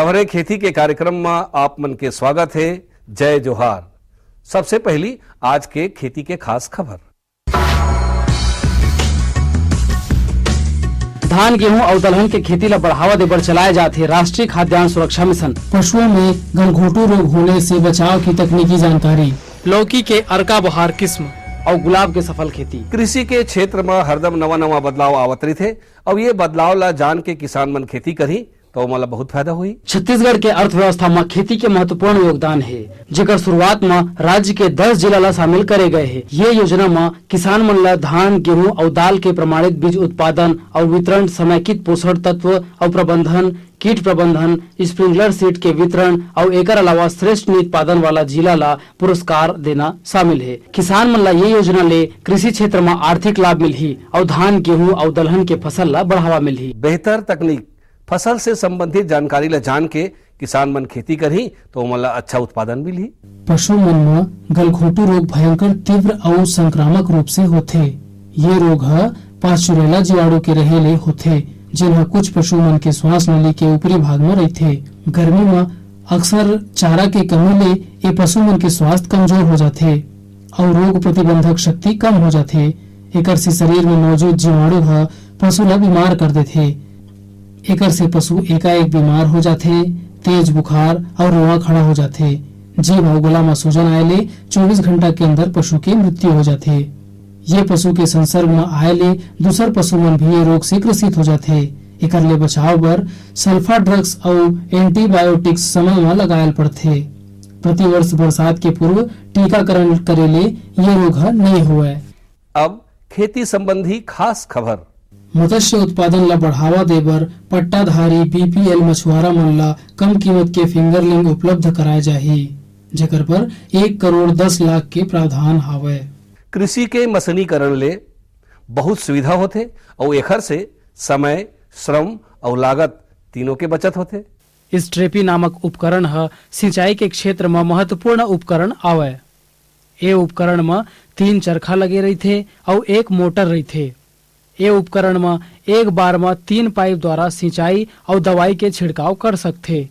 खबरें खेती के कार्यक्रम में आप मन के स्वागत है। जय जोहार। सबसे पहली आज के खेती के खास खबर। धान गेहूं और दलहन के खेती ला बढ़ावा देबर चलाए जाते राष्ट्रीय खाद्यान्न सुरक्षा मिशन। पशुओं में गलघोटू रोग होने से बचाव की तकनीकी जानकारी। लौकी के अर्का बहार किस्म और गुलाब के सफल खेती। कृषि के क्षेत्र में हरदम नवा बदलाव आवत रही थे और ये बदलाव ला जान के किसान मन खेती करी तो मला बहुत फायदा हुई। छत्तीसगढ़ के अर्थव्यवस्था में खेती के महत्वपूर्ण योगदान है, जेकर शुरुआत में राज्य के 10 जिला ला शामिल करे गए हैं। ये योजना में किसान मन ला धान गेहूं और दाल के प्रमाणित बीज उत्पादन और वितरण, समेकित पोषण तत्व और प्रबंधन, कीट प्रबंधन, स्प्रिंकलर सीड के वितरण और एकर अलावा श्रेष्ठ उत्पादन वाला जिला ला पुरस्कार देना शामिल है। किसान मन ला ये योजना ले कृषि क्षेत्र में आर्थिक लाभ मिलही और धान गेहूं और दलहन के फसल ला बढ़ावा मिलही। बेहतर तकनीक, फसल से संबंधित जानकारी ला जान के किसान मन खेती करही तो मला अच्छा उत्पादन मिलही। पशु मन में गलघोटू रोग भयंकर तीव्र और संक्रामक रूप से होथे। ये रोग है पास्चुरेला जीवाणु के रहेले होथे, जिन्हें कुछ पशु मन के श्वास नली के ऊपरी भाग में रहते। गर्मी में अक्सर चारा के कमी ले ये पशु मन के स्वास्थ्य कमजोर हो जाते और रोग प्रतिबंधक शक्ति कम हो जाते। एकर से शरीर में मौजूद जीवाणु है पशु ला बीमार कर देते। एकर से पशु एकाएक बीमार हो जाते, तेज बुखार और रोआ खड़ा हो जाते। जीभ और गला में सूजन आए 24 घंटा के अंदर पशु की मृत्यु हो जाते। ये पशु के संसर्ग में आए दूसर पशु मन भी ये रोग से ग्रसित हो जाते। एकर ले बचाव बर सल्फा ड्रग्स और एंटीबायोटिक्स समय में लगायल पड़ते। प्रति वर्ष बरसात के पूर्व टीकाकरण करेले ये रोग नहीं हुए। अब खेती संबंधी खास खबर। मत्स्य उत्पादन ला बढ़ावा देबर पट्टाधारी बीपीएल मछुआरा मन ला कम कीमत के फिंगरलिंग उपलब्ध कराए जाही, जेकर पर 1 करोड़ 10 लाख के प्रावधान हावे। कृषि के मशीनीकरण ले बहुत सुविधा होते और एकर से समय, श्रम और लागत तीनों के बचत होते। स्ट्रेपी नामक उपकरण है सिंचाई के क्षेत्र में महत्वपूर्ण उपकरण आवे। ये उपकरण में 3 चरखा लगे रहते और 1 मोटर रहते। ये उपकरण में एक बार में 3 पाइप द्वारा सिंचाई और दवाई के छिड़काव कर सकते।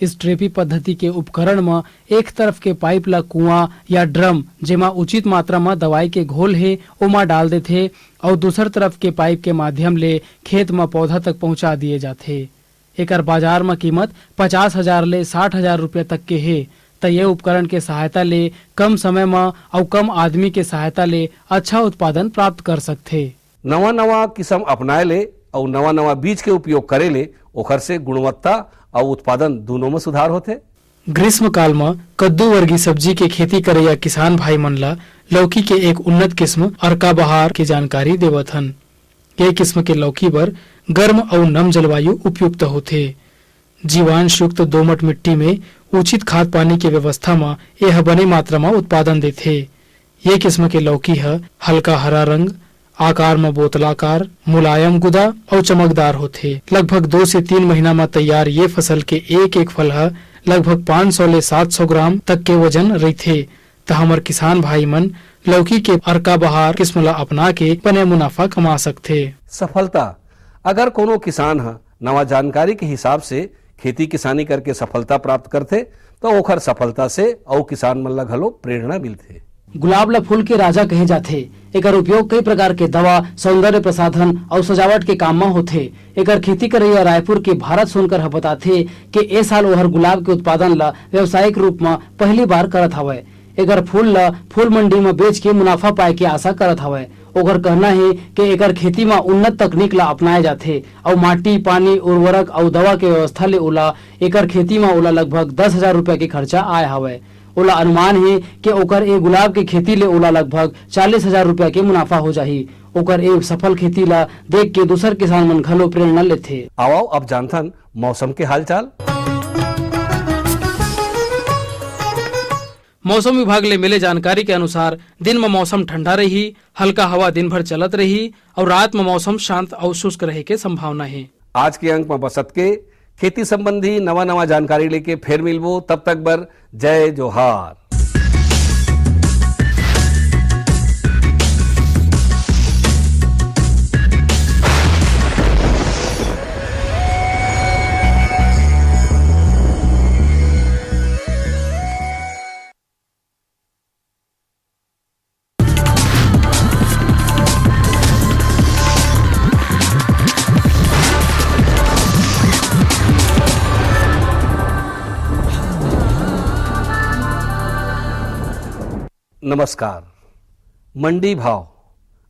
इस ट्रेपी पद्धति के उपकरण में एक तरफ के पाइप ला कुआं या ड्रम जेमा उचित मात्रा में दवाई के घोल है ओमा डाल देते और दूसर तरफ के पाइप के माध्यम ले खेत में पौधा तक पहुंचा दिए जाते। एकर बाजार में कीमत 50,000 ले 60,000 रुपये तक के है। तो ये उपकरण के सहायता ले कम समय में और कम आदमी के सहायता ले अच्छा उत्पादन प्राप्त कर सकते। नवा किस्म अपनाए ले और नवा बीज के उपयोग करे ले ओखर से गुणवत्ता और उत्पादन दोनों में सुधार होते। ग्रीष्म काल में कद्दू वर्गीय सब्जी के खेती करे या किसान भाई मन ला लौकी के एक उन्नत किस्म अर्का बहार की जानकारी देवत हन। ये किस्म के लौकी बर गर्म और नम जलवायु उपयुक्त होते। जीवांश युक्त दोमट मिट्टी में उचित खाद पानी के व्यवस्था में यह बने मात्रा में उत्पादन देते। ये किस्म के लौकी है हल्का हरा रंग, आकार में बोतलाकार, मुलायम गुदा और चमकदार होते। लगभग 2 से 3 महीना में तैयार ये फसल के एक फल है लगभग 500 ले 700 ग्राम तक के वजन रहते। तो हमार किसान भाई मन लौकी के अर्का बहार किस्म ला अपना के बने मुनाफा कमा सकते। सफलता, अगर कोनो किसान है नवा जानकारी के हिसाब से खेती किसानी करके सफलता प्राप्त करते तो ओखर सफलता से और किसान मन ला घलो प्रेरणा मिलते। गुलाब ला फूल के राजा कहे जाते। एकर उपयोग कई प्रकार के दवा, सौंदर्य प्रसाधन और सजावट के काम में होते। एकर खेती करैया रायपुर के भारत सोनकर बताते कि ए साल ओहर गुलाब के उत्पादन ला व्यावसायिक रूप में पहली बार करत हवे। एकर फूल ला फूल मंडी में बेच के मुनाफा पाए के आशा करत हवे। ओकर कहना है कि एकर खेती में उन्नत तकनीक ला अपनाए जाते और माटी, पानी, उर्वरक और दवा के व्यवस्था ले ओला एकर खेती में ओला लगभग 10,000 रुपया के खर्चा आए हवे। ओला अनुमान है कि ओकर ए गुलाब के खेती ले ओला लगभग 40,000 रुपया के मुनाफा हो जाही। ओकर ए सफल खेती ला देख के दूसर किसान मन घलो प्रेरणा लेथे। आओ अब जानथन मौसम के हालचाल। मौसम विभाग ले मिले जानकारी के अनुसार दिन में मौसम ठंडा रही, हल्का हवा दिन भर चलत रही और रात में मौसम शांत और शुष्क रहे के संभावना है। आज के अंक में बसत के खेती संबंधी नवा जानकारी लेके फिर मिलबो। तब तक बर जय जोहार। नमस्कार। मंडी भाव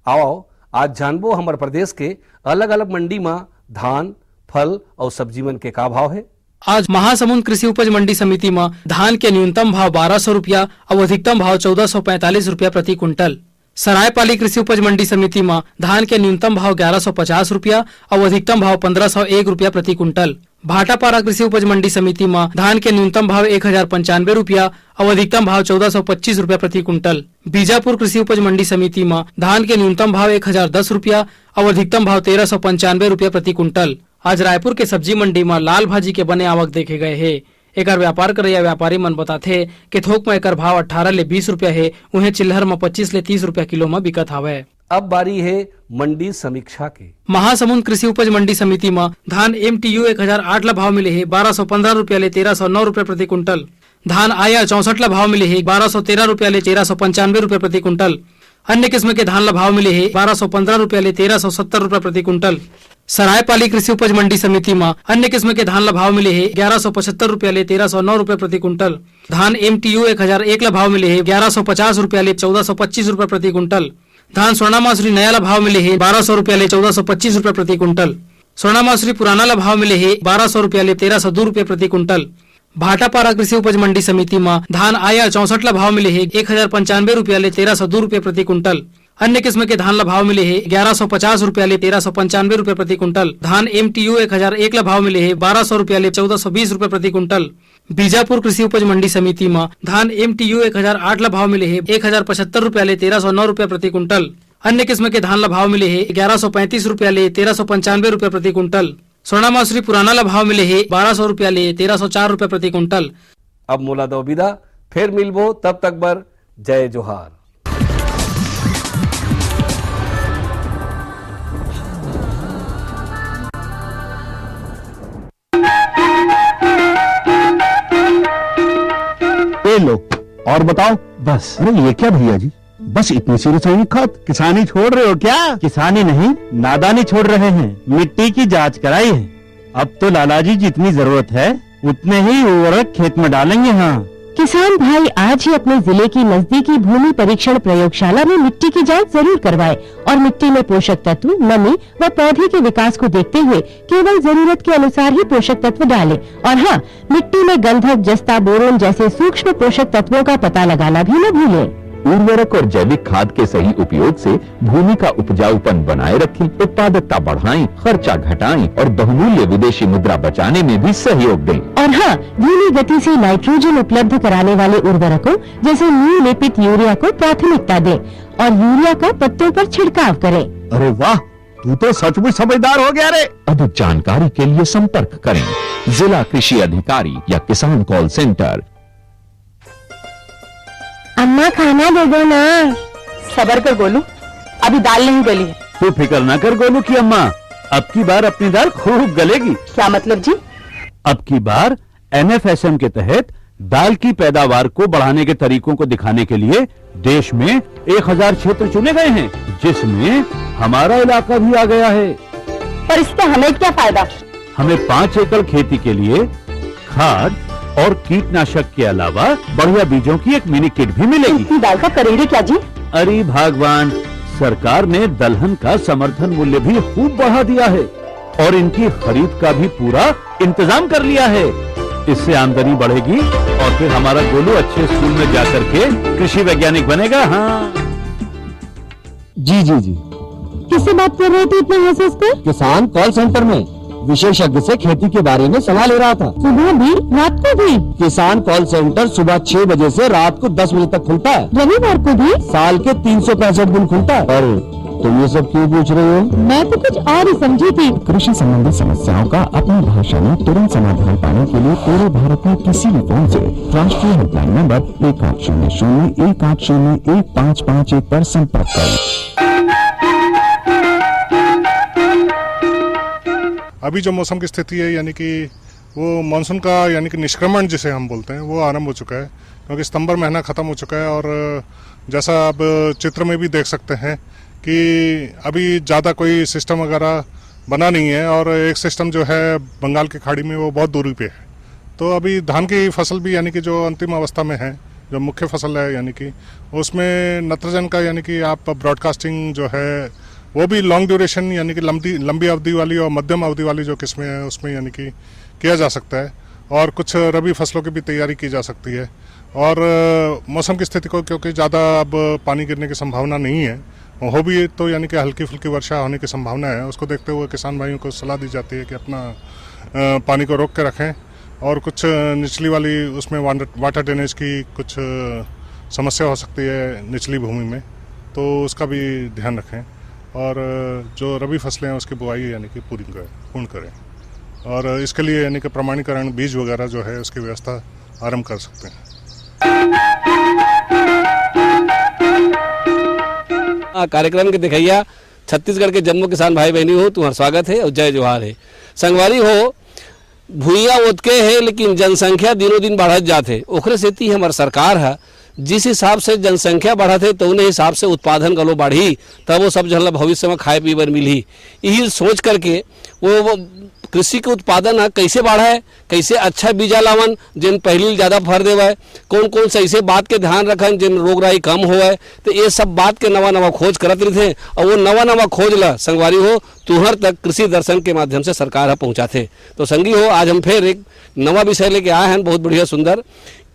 आओ आज जानबो हमारे प्रदेश के अलग अलग मंडी में धान, फल और सब्जी मन के का भाव है। आज महासमुंद कृषि उपज मंडी समिति में धान के न्यूनतम भाव 1200 रुपया और अधिकतम भाव 1445 रुपया प्रति कुंटल। सरायपाली कृषि उपज मंडी समिति में धान के न्यूनतम भाव 1150 रुपया और अधिकतम भाव 1501 रुपया प्रति कुंटल। भाटापारा कृषि उपज मंडी समिति में धान के न्यूनतम भाव 1095 रुपया और अधिकतम भाव 1425 रुपया प्रति कुंटल। बीजापुर कृषि उपज मंडी समिति में धान के न्यूनतम भाव 1010 रुपया और अधिकतम भाव 1395 रुपया प्रति कुंटल। आज रायपुर के सब्जी मंडी में लाल भाजी के बने आवक देखे गए है। एकर व्यापार करैया व्यापारी मन बताथे कि थोक में एकर भाव 18 ले 20 रुपया है, उन्हें चिल्हर में 25 ले 30 रुपया किलो में बिकत हवे। अब बारी है मंडी समीक्षा के। महासमुंद कृषि उपज मंडी समिति में धान MTU 1008 ला भाव मिले है 1215 रुपया ले 1309 रुपया प्रति कुंटल। धान आया 64 ला भाव मिले है 1213 रुपया ले 1395 रुपया प्रति कुंटल। अन्य किस्म के धान ला भाव मिले है 1215 रुपया ले 1370 रुपया प्रति कुंटल। सरायपाली कृषि उपज मंडी समिति में अन्य किस्म के धान ला भाव मिले है 1175 रुपया ले 1309 रुपया प्रति कुंटल। धान MTU 1001 ला भाव मिले है 1150 रुपया ले 1425 रुपया प्रति कुंटल। धान स्वर्णा मासुरी नया ला भाव मिले है 1200 रुपया ले 1425 रुपया प्रति कुंटल। स्वर्णा मासुरी पुराना ला भाव मिले है 1200 रुपया ले 1302 रुपया प्रति कुंटल। भाटापारा कृषि उपज मंडी समिति में धान आया 64 ला भाव मिले है 1095 रुपया ले 1302 रुपया प्रति कुंटल। अन्य किस्म के धान ला भाव मिले है 1150 रुपया ले 1395 रुपया प्रति कुंटल। धान MTU 1001 ला भाव मिले है 1200 रुपया ले 1420 रुपया प्रति कुंटल। बीजापुर कृषि उपज मंडी समिति में धान MTU 1008 ला भाव मिले है 1075 रुपया ले 1309 रुपया प्रति कुंटल। अन्य किस्म के धान ला भाव मिले है 1135 रुपया ले 1395 रुपया प्रति कुंटल। स्वर्णा मासुरी पुराना ला भाव मिले है 1200 रुपया ले 1304 रुपया प्रति कुंटल। अब मोला दो विदा, फिर मिलबो, तब तक बर जय जोहार। ये लो और बताओ। बस। अरे ये क्या भैया जी, बस इतनी सी रासायनिक खाद? किसानी छोड़ रहे हो क्या? किसानी नहीं, नादानी छोड़ रहे हैं। मिट्टी की जांच कराई है। अब तो लाला जी जितनी जरूरत है उतने ही उर्वरक खेत में डालेंगे। हाँ, किसान भाई आज ही अपने जिले की नजदीकी भूमि परीक्षण प्रयोगशाला में मिट्टी की जांच जरूर करवाएं और मिट्टी में पोषक तत्व, नमी व पौधे के विकास को देखते हुए केवल जरूरत के अनुसार ही पोषक तत्व डालें। और हाँ, मिट्टी में गंधक, जस्ता, बोरोन जैसे सूक्ष्म पोषक तत्वों का पता लगाना भी न भूलें। उर्वरक और जैविक खाद के सही उपयोग से भूमि का उपजाऊपन बनाए रखें, उत्पादकता बढ़ाएं, खर्चा घटाएं और बहुमूल्य विदेशी मुद्रा बचाने में भी सहयोग दें। और हाँ, धीमी गति से नाइट्रोजन उपलब्ध कराने वाले उर्वरकों जैसे नीम लेपित यूरिया को प्राथमिकता दें और यूरिया का पत्तों पर छिड़काव करें। अरे वाह, तू तो सचमुच समझदार हो गया रे। अधिक जानकारी के लिए संपर्क करें जिला कृषि अधिकारी या किसान कॉल सेंटर। अम्मा खाना दे दो ना। सबर कर गोलू, अभी दाल नहीं गली है। तू फिक्र न कर गोलू की अम्मा, अब की बार अपनी दाल खूब गलेगी। क्या मतलब जी? अब की बार NFSM के तहत दाल की पैदावार को बढ़ाने के तरीकों को दिखाने के लिए देश में 1000 क्षेत्र चुने गए हैं, जिसमें हमारा इलाका भी आ गया है। पर इससे हमें क्या फायदा? हमें 5 एकड़ खेती के लिए खाद और कीटनाशक के अलावा बढ़िया बीजों की एक मिनी किट भी मिलेगी। इतनी दाल का करेंगे क्या जी? अरे भगवान, सरकार ने दलहन का समर्थन मूल्य भी खूब बढ़ा दिया है और इनकी खरीद का भी पूरा इंतजाम कर लिया है। इससे आमदनी बढ़ेगी और फिर हमारा गोलू अच्छे स्कूल में जाकर के कृषि वैज्ञानिक बनेगा। हाँ जी जी जी। किससे बात कर रहे थे इतने हंस कर? किसान कॉल सेंटर में विशेषज्ञ से खेती के बारे में सलाह ले रहा था। सुबह भी रात को भी? किसान कॉल सेंटर सुबह 6 बजे से रात को 10 बजे तक खुलता है। रविवार को भी? साल के 365 दिन खुलता है। और तुम ये सब क्यों पूछ रहे हो? मैं तो कुछ और ही समझी थी। कृषि संबंधी समस्याओं का अपनी भाषा में तुरंत समाधान पाने के लिए पूरे भारत में किसी भी फोन से राष्ट्रीय हेल्पलाइन नंबर 1800-180-1551 पर संपर्क करें। अभी जो मौसम की स्थिति है, यानी कि वो मानसून का यानी कि निष्क्रमण जिसे हम बोलते हैं, वो आरंभ हो चुका है, क्योंकि सितंबर महीना ख़त्म हो चुका है। और जैसा आप चित्र में भी देख सकते हैं कि अभी ज़्यादा कोई सिस्टम वगैरह बना नहीं है और एक सिस्टम जो है बंगाल की खाड़ी में वो बहुत दूरी पे है। तो अभी धान की फसल भी यानी कि जो अंतिम अवस्था में है, जो मुख्य फसल है यानी कि उसमें नत्रजन का यानी कि आप ब्रॉडकास्टिंग जो है वो भी लॉन्ग ड्यूरेशन यानी कि लंबी अवधि वाली और मध्यम अवधि वाली जो किस्में हैं उसमें यानी कि किया जा सकता है। और कुछ रबी फसलों की भी तैयारी की जा सकती है। और मौसम की स्थिति को क्योंकि ज़्यादा अब पानी गिरने की संभावना नहीं है, हो भी तो यानी कि हल्की फुल्की वर्षा होने की संभावना है, उसको देखते हुए किसान भाइयों को सलाह दी जाती है कि अपना पानी को रोक के रखें। और कुछ निचली वाली उसमें वाटर ड्रेनेज की कुछ समस्या हो सकती है निचली भूमि में, तो उसका भी ध्यान रखें। और जो रबी फसलें हैं उसकी बुआई यानी कि पूर्ण करें। और इसके लिए यानी कि प्रमाणीकरण बीज वगैरह जो है उसकी व्यवस्था आरंभ कर सकते हैं। कार्यक्रम के दिखैया छत्तीसगढ़ के जन्मो किसान भाई बहनी हो, तुम्हारा स्वागत है और जय जोहार है। संगवारी हो, भूइया ओतके है लेकिन जनसंख्या दिनों दिन बढ़त जाते, ओखरे सेती हमार सरकार है जिस हिसाब से जनसंख्या बढ़त है तो उन्हें हिसाब से उत्पादन गलो बढ़ी, तब वो सब जन भविष्य में खाए पीए बर मिली। यही सोच करके वो कृषि के उत्पादन है कैसे बढ़ाए, कैसे अच्छा बीजा लावन जिन पहली ज़्यादा फर देवे, कौन कौन से ऐसे बात के ध्यान रखन जिन रोग राई कम होवे, तो ये सब बात के नवा नवा खोज करत रहे थे। और वो नवा नवा खोज ला संगवारी हो तुहर तक कृषि दर्शन के माध्यम से सरकार पहुँचाते। तो संगी हो, आज हम फिर एक नवा विषय लेके आए हैं, बहुत बढ़िया सुंदर।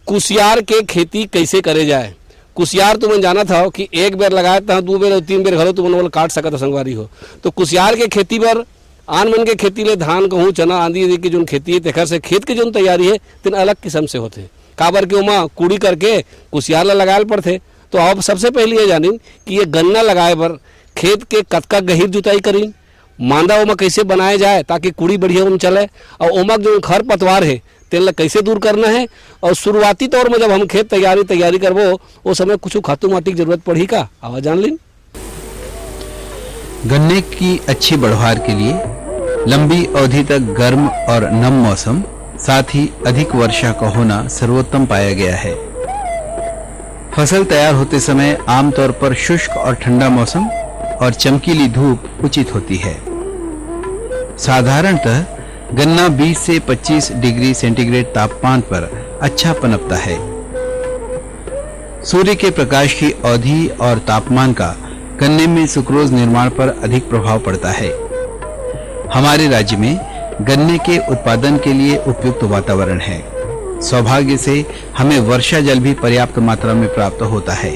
कुसियार के खेती कैसे करे जाए। कुसियार तुमने जाना था कि एक बेर लगाए था, 2 बेर और 3 बेर घलो तुमने काट सकता संगवारी हो। तो कुसियार के खेती पर आन मन के खेती ले धान गेहूँ चना आंधी की जो खेती है तेखर से खेत की जो तैयारी है तीन अलग किस्म से होते। काबर के उमा कूड़ी करके कुसियार ला लगाए पड़ते। तो अब सबसे पहले ये जानी कि ये गन्ना लगाए पर खेत के कतका गहीर जुताई करी, मांदा उमा कैसे बनाया जाए ताकि कूड़ी बढ़िया उम चले, और उमा जो खर पतवार है तेल कैसे दूर करना है। और शुरुआती तौर में जब हम खेत तैयारी करबो उस समय कुछ खातू माटी की जरूरत पड़ी का, आवाज जान लीन। गन्ने की अच्छी बढ़वार के लिए लंबी अवधि तक गर्म और नम मौसम, साथ ही अधिक वर्षा का होना सर्वोत्तम पाया गया है। फसल तैयार होते समय आमतौर पर शुष्क और ठंडा मौसम और चमकीली धूप उचित होती है। साधारणतः गन्ना 20 से 25 डिग्री सेंटीग्रेड तापमान पर अच्छा पनपता है। सूर्य के प्रकाश की अवधि और तापमान का गन्ने में सुक्रोज निर्माण पर अधिक प्रभाव पड़ता है। हमारे राज्य में गन्ने के उत्पादन के लिए उपयुक्त वातावरण है। सौभाग्य से हमें वर्षा जल भी पर्याप्त मात्रा में प्राप्त होता है,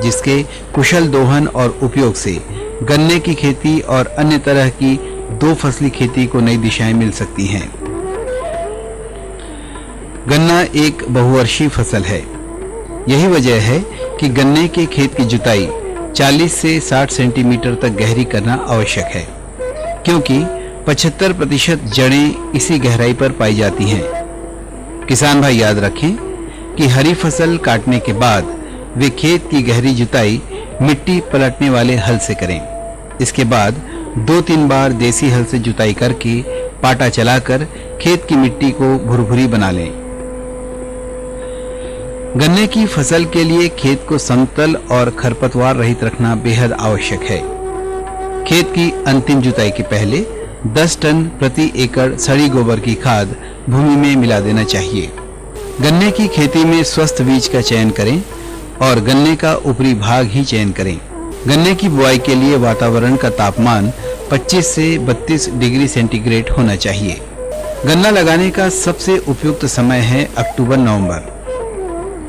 जिसके कुशल दोहन और उपयोग से गन्ने की खेती और अन्य तरह की 2 फसली खेती को नई दिशाएं मिल सकती हैं। गन्ना एक बहुवर्षीय फसल है। यही वजह है कि गन्ने के खेत की जुताई 40 से 60 सेंटीमीटर तक गहरी करना आवश्यक है, क्योंकि 75% जड़ें इसी गहराई पर पाई जाती हैं। किसान भाई याद रखें कि हरी फसल काटने के बाद वे खेत की गहरी जुताई मिट्टी पलटने वाले हल से करें। इसके बाद 2-3 बार देसी हल से जुताई करके पाटा चलाकर खेत की मिट्टी को भुरभुरी बना लें। गन्ने की फसल के लिए खेत को समतल और खरपतवार रहित रखना बेहद आवश्यक है। खेत की अंतिम जुताई के पहले 10 टन प्रति एकड़ सड़ी गोबर की खाद भूमि में मिला देना चाहिए। गन्ने की खेती में स्वस्थ बीज का चयन करें और गन्ने का ऊपरी भाग ही चयन करें। गन्ने की बुआई के लिए वातावरण का तापमान 25 से 32 डिग्री सेंटीग्रेड होना चाहिए। गन्ना लगाने का सबसे उपयुक्त समय है अक्टूबर-नवंबर।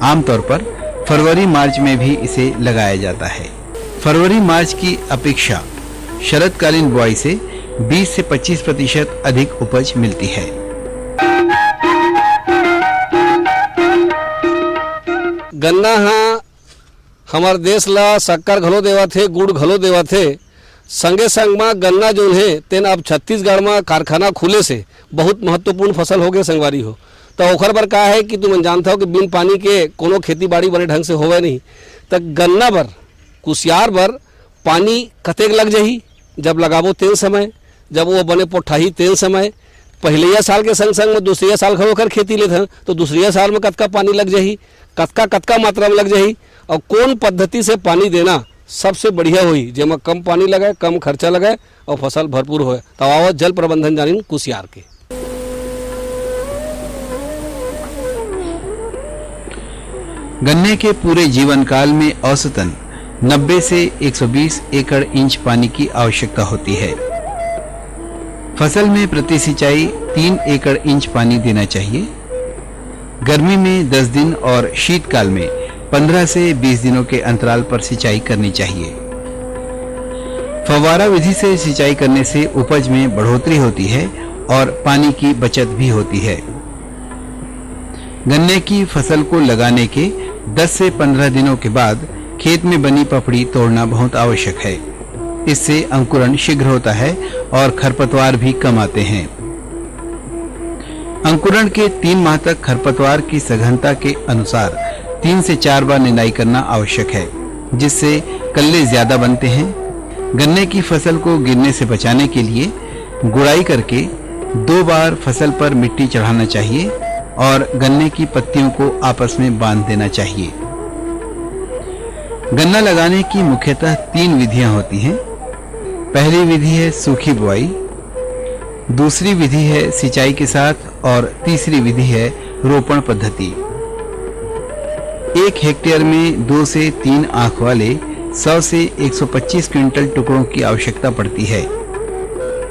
आमतौर पर फरवरी-मार्च में भी इसे लगाया जाता है। फरवरी-मार्च की अपेक्षा शरदकालीन बुआई से 20 से 25% अधिक उपज मिलती है। गन्ना हमार देश ला शक्कर घलो देवा थे, गुड़ घलो देवा थे। संगे संग में गन्ना जो है तेन अब छत्तीसगढ़ में कारखाना खुले से बहुत महत्वपूर्ण फसल हो गए संगवारी हो। तो ओखर बर का है कि तुम जानता हो कि बिन पानी के कोनो खेती बाड़ी बने ढंग से होवे नहीं। तो गन्ना बर कुसियार बर पानी कतेक लग जाही, जब लगाबो तेन समय, जब वो बने पोठाही तेन समय, पहले साल के संग संग में दूसरे साल खड़ो कर खेती लेते हैं तो दूसरे साल में कतका पानी लग जाही, कतका मात्रा में लग जाही, और कौन पद्धति से पानी देना सबसे बढ़िया हुई जेमा कम पानी लगाए, कम खर्चा लगाए और फसल भरपूर होए। तो आओ जल प्रबंधन जानी कुसियार के। गन्ने के पूरे जीवन काल में औसतन 90 से 120 एकड़ इंच पानी की आवश्यकता होती है। फसल में प्रति सिंचाई 3 एकड़ इंच पानी देना चाहिए। गर्मी में 10 दिन और शीतकाल में 15 से 20 दिनों के अंतराल पर सिंचाई करनी चाहिए। फव्वारा विधि से सिंचाई करने से उपज में बढ़ोतरी होती है और पानी की बचत भी होती है। गन्ने की फसल को लगाने के 10 से 15 दिनों के बाद खेत में बनी पपड़ी तोड़ना बहुत आवश्यक है। इससे अंकुरण शीघ्र होता है और खरपतवार भी कम आते हैं। अंकुरण के 3 माह तक खरपतवार की सघनता के अनुसार 3 से 4 बार निदाई करना आवश्यक है, जिससे कल्ले ज्यादा बनते हैं। गन्ने की फसल को गिरने से बचाने के लिए गुड़ाई करके 2 बार फसल पर मिट्टी चढ़ाना चाहिए और गन्ने की पत्तियों को आपस में बांध देना चाहिए। गन्ना लगाने की मुख्यतः 3 विधियां होती हैं। पहली विधि है सूखी बुआई, दूसरी विधि है सिंचाई के साथ और तीसरी विधि है रोपण पद्धति। 1 हेक्टेयर में 2 से 3 आंख वाले 100 से 125 क्विंटल टुकड़ों की आवश्यकता पड़ती है।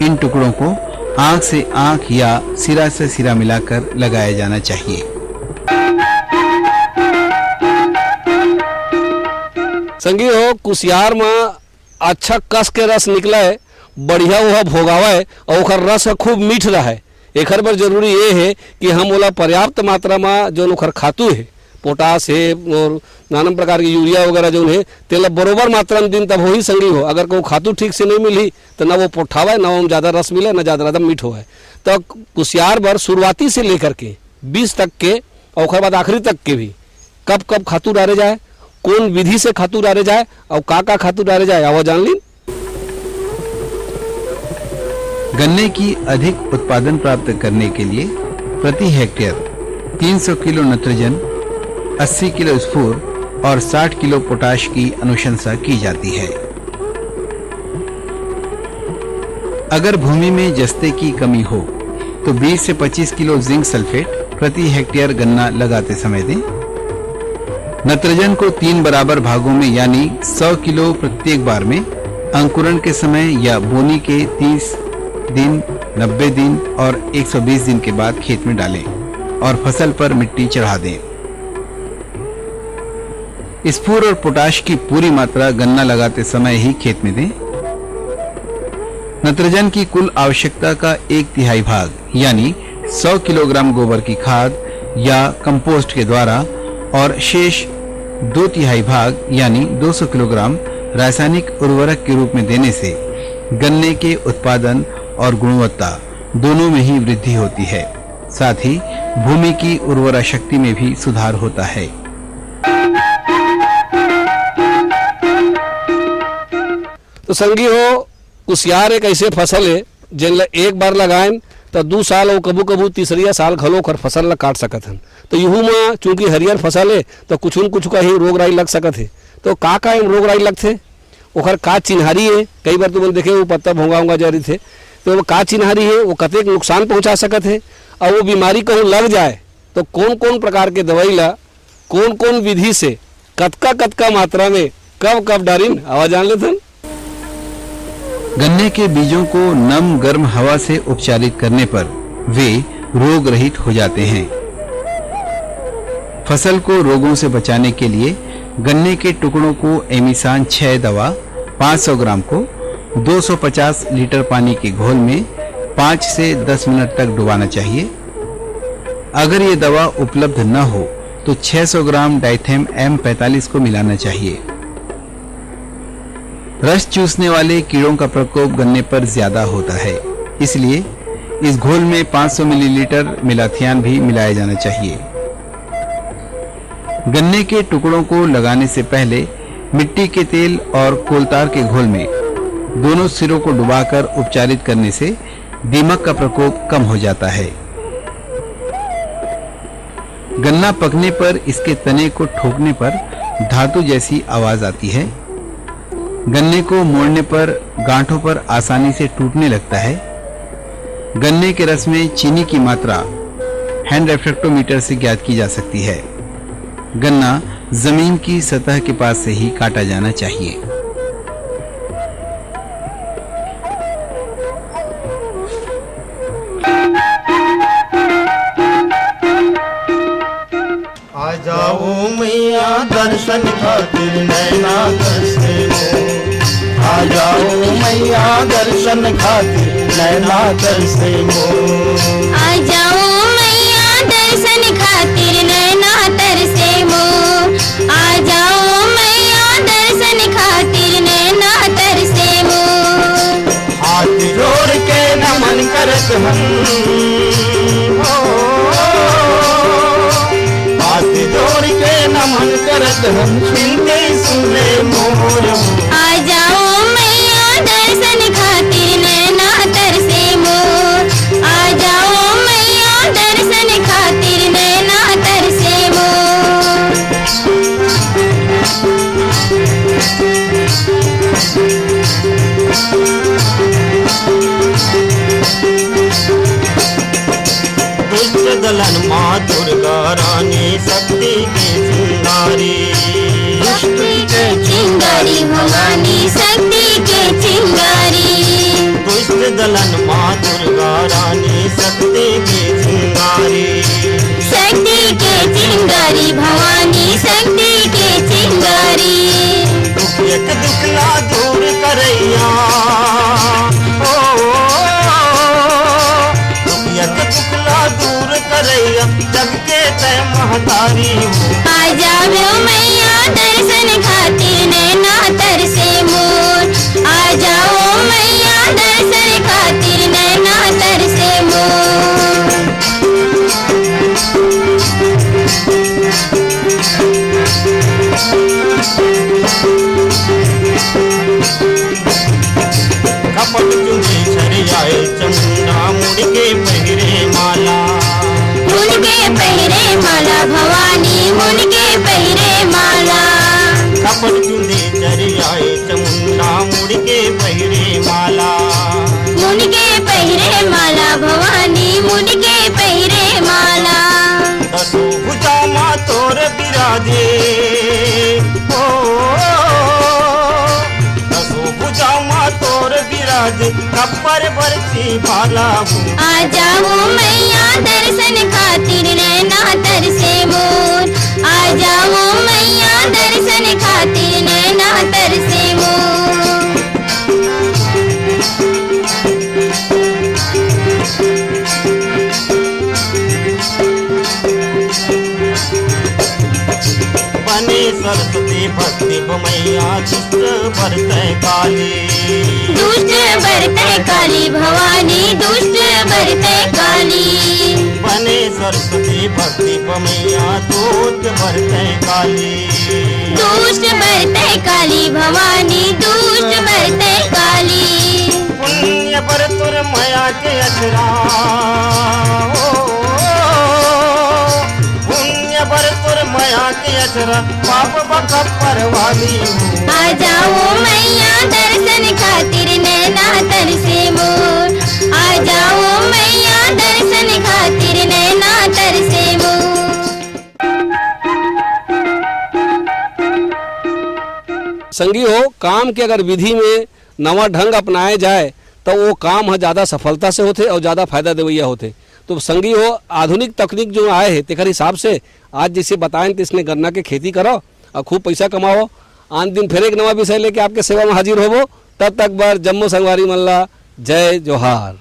इन टुकड़ों को आंख से आंख या सिरा से सिरा मिलाकर लगाया जाना चाहिए। संगी हो कुसियार में अच्छा कस के रस निकला है, बढ़िया वह भोगावा है और ओकर रस खूब मीठ रहा है। एकर पर जरूरी ये है कि हम ओला पर्याप्त मात्रा में जो ओकर खातू है, पोटास है और नाना प्रकार की यूरिया वगैरह जो है तेला बरोबर मात्रा में दिन तब हो ही संगी हो। अगर कोई खातू ठीक से नहीं मिली तो ना वो पोठावा है, ना वो ज़्यादा रस मिले, ना ज़्यादा मीठ हो है। तो कुसियार पर शुरुआती से लेकर के 20 तक के और उसके बाद आखिरी तक के भी कब कब खातू डाले जाए, कौन विधि से खातू डाले जाए और का खातू डाले जाए, आवा जान ली। गन्ने की अधिक उत्पादन प्राप्त करने के लिए प्रति हेक्टेयर 300 किलो नाइट्रोजन, 80 किलो स्फूर और 60 किलो पोटाश की अनुशंसा की जाती है। अगर भूमि में जस्ते की कमी हो तो 20 से 25 किलो जिंक सल्फेट प्रति हेक्टेयर गन्ना लगाते समय दें। नाइट्रोजन को 3 बराबर भागों में यानी 100 किलो प्रत्येक बार में अंकुरण के समय या बोनी के 30 दिन, 90 दिन और 120 दिन के बाद खेत में डालें और फसल पर मिट्टी चढ़ा दें। स्फूर और पोटाश की पूरी मात्रा गन्ना लगाते समय ही खेत में दें। नाइट्रोजन की कुल आवश्यकता का 1/3 भाग यानी 100 किलोग्राम गोबर की खाद या कंपोस्ट के द्वारा और शेष 2/3 भाग यानी 200 किलोग्राम रासायनिक उर्वरक के रूप में देने से गन्ने के उत्पादन और गुणवत्ता दोनों में ही वृद्धि होती है। साथ ही भूमि की उर्वरा शक्ति में भी सुधार होता है। तो संगी हो कुसियार एक ऐसे फसल है जिन एक बार लगाएं तो 2 साल और कबू कबू तीसरिया साल घलो कर फसल ला काट सकत हन। तो यूं में चूंकि हरियर फसल है तो कुछ न कुछ का ही रोग राई लग सकत है। तो का रोग राई लगथे, ओकर का चिन्हारी है। कई बार तुम देखे वो पत्ता भोंगा जारी थे तो वो का चिन्हारी है, वो कतेक नुकसान पहुंचा सकत है और वो बीमारी कहूँ लग जाए तो कौन कौन प्रकार के दवाई ला कौन कौन विधि से कतका मात्रा में कब कब डारिन, आवाज जान लेते हैं। गन्ने के बीजों को नम गर्म हवा से उपचारित करने पर वे रोग रहित हो जाते हैं। फसल को रोगों से बचाने के लिए गन्ने के टुकड़ों को एमिसान 6 दवा 500 ग्राम को 250 लीटर पानी के घोल में 5 से 10 मिनट तक डुबाना चाहिए। अगर ये दवा उपलब्ध न हो तो 600 ग्राम डाइथेम M45 को मिलाना चाहिए। रस चूसने वाले कीड़ों का प्रकोप गन्ने पर ज्यादा होता है, इसलिए इस घोल में 500 मिलीलीटर मिलाथियान भी मिलाया जाना चाहिए। गन्ने के टुकड़ों को लगाने से पहले मिट्टी के तेल और कोलतार के घोल में दोनों सिरों को डुबाकर उपचारित करने से दीमक का प्रकोप कम हो जाता है। गन्ना पकने पर इसके तने को ठोकने पर धातु जैसी आवाज आती है। गन्ने को मोड़ने पर गांठों पर आसानी से टूटने लगता है। गन्ने के रस में चीनी की मात्रा हैंड रेफ्रेक्टोमीटर से ज्ञात की जा सकती है। गन्ना जमीन की सतह के पास से ही काटा जाना चाहिए। आ जाओ मैया दर्शन खातिर नैना तरसे मोर। आ जाओ मैया दर्शन खातिर नैना तरसे मोर। आ जाओ मैया दर्शन खातिर नैना तरसे मोर। आ जाओ मैया दर्शन खातिर नैना तरसे मोर। हाथ जोड़ के नमन करत हम हाथ जोड़ के नमन करत हम सुनते सुने मोर। आ जाओ मैया दर्शन खातिर नैना तरसे मोर। आ जाओ मैया दर्शन खातिर नैना तरसे मोर। दुष्ट दलन माँ दुर्गा रानी शक्ति के चिंगारी। शक्ति के चिंगारी भवानी शक्ति के चिंगारी। दुष्ट दलन माँ दुर्गा रानी शक्ति के चिंगारी। शक्ति के चिंगारी भवानी शक्ति के चिंगारी। एक दुखला दूर करैया एक दुखला दूर करैया जग के तय महतारी। आ जाओ मैया दर्शन खातिर नैना तरसे मोर। आ जाओ मैया दर्शन खातिर नैना तरसे मोर। कपट चुने छरियाए चमुंडा मुड़ के पहिरे माला। मुड़ के पहिरे माला भवानी मुड़ के पहिरे माला। कपट चुने छरियाए चमुंडा मुड़ के पहिरे माला। मुड़ के पहिरे माला भवानी मुड़ के पहिरे माला। दसो भुजा माँ तोर बिराजे दसो भुजा माँ तोर बिराजे कपर बरसी भाला। आ जाओ मैया दर्शन खातिर नैना तरसे मोर। आ जाओ मैया दर्शन खातिर नैना तरसे मोर। बने सरस्वती भक्ति मैया दुष्ट भरते काली। दुष्ट बरते काली भवानी दुष्ट बरते काली। बने सरस्वती भक्ति मैया दूत भरते काली। दुष्ट बरते काली भवानी दुष्ट बरते काली। पुण्य पर तुर माया के अचरा पुण्य पर तुर माया के अचरा पाप बकपर वाली। आ जाओ मैया दर्शन खातिर नैना तरसे मोर। आ जाओ मैया दर्शन खातिर नैना तरसे मोर। संगी हो, काम के अगर विधि में नवा ढंग अपनाए जाए तो वो काम है ज़्यादा सफलता से होते और ज़्यादा फायदा देवैया होते। तो संगी हो, आधुनिक तकनीक जो आए है तेकर हिसाब से आज जैसे बताएं तो इसने गन्ना के खेती करो और खूब पैसा कमाओ। आन दिन फिर एक नवा विषय लेके आपके सेवा में हाजिर होवो। तब तक बार जम्मू संगवारी मल्ला जय जोहार।